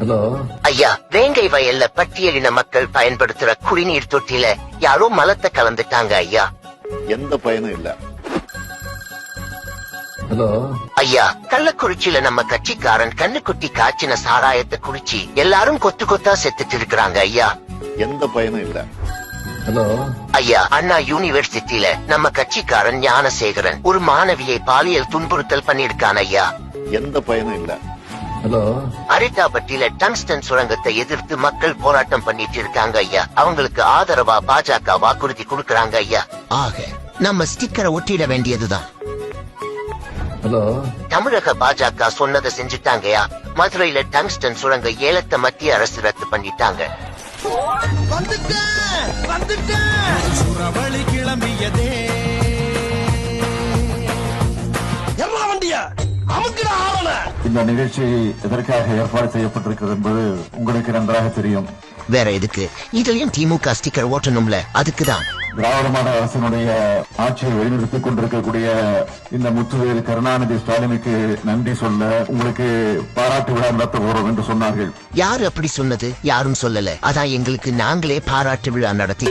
Hello ஐயா, வேங்கை வயல்ல பட்டியலின மக்கள் பயன்படுத்துற குடிநீர் தொட்டில யாரோ மலத்தை கலந்துட்டாங்க ஐயா. எந்த பயனும் இல்ல. ஹலோ ஐயா, கள்ளக்குறிச்சியில நம்ம கட்சிக்காரன் கண்ணுக்குட்டி காய்ச்சின சாராயத்தை குடிச்சு எல்லாரும் கொத்து கொத்தா செத்துட்டு இருக்கிறாங்க ஐயா. எந்த பயனும் இல்ல. ஹலோ ஐயா, அண்ணா யூனிவர்சிட்டியில நம்ம கட்சிக்காரன் ஞானசேகரன் ஒரு மாணவியை பாலியல் துன்புறுத்தல் பண்ணிருக்கான் ஐயா. எந்த பயனும் இல்ல. ஹலோ அரிட்டாபட்டியில டங்ஸ்டன் சுரங்கத்தை எதிர்த்து மக்கள் போராட்டம் பண்ணிட்டு இருக்காங்க ஐயா. அவங்களுக்கு ஆதரவா பாஜக வாக்குறுதி கொடுக்கறாங்க ஐயா. ஆக நம்ம ஸ்டிக்கரை ஒட்டிட வேண்டியதுதான். ஹலோ தமிழக பாஜக சொன்னதை செஞ்சுட்டாங்கயா. மதுரையில டங்ஸ்டன் சுரங்க ஏலத்தை மத்திய அரசு ரத்து பண்ணிட்டாங்க. சுரவழி கிளம்பியதே இந்த நிகழ்ச்சி எதற்காக ஏற்பாடு செய்யப்பட்டிருக்கிறது என்பது உங்களுக்கு நன்றாக தெரியும். வேற எதுக்கு? இதுலயும் திமுக ஸ்டிக்கர் ஓட்டணும்ல, அதுக்குதான். திராவிட மாடல் அரசினுடைய ஆட்சியை வழிநிறுத்திக் கொண்டிருக்கக்கூடிய இந்த முத்துவேல் கருணாநிதி ஸ்டாலினுக்கு நன்றி சொல்ல உங்களுக்கு பாராட்டு விழா நடத்த போறோம் என்று சொன்னார்கள். யாரு அப்படி சொன்னது? யாரும் சொல்லல. அதான் எங்களுக்கு நாங்களே பாராட்டு விழா நடத்தி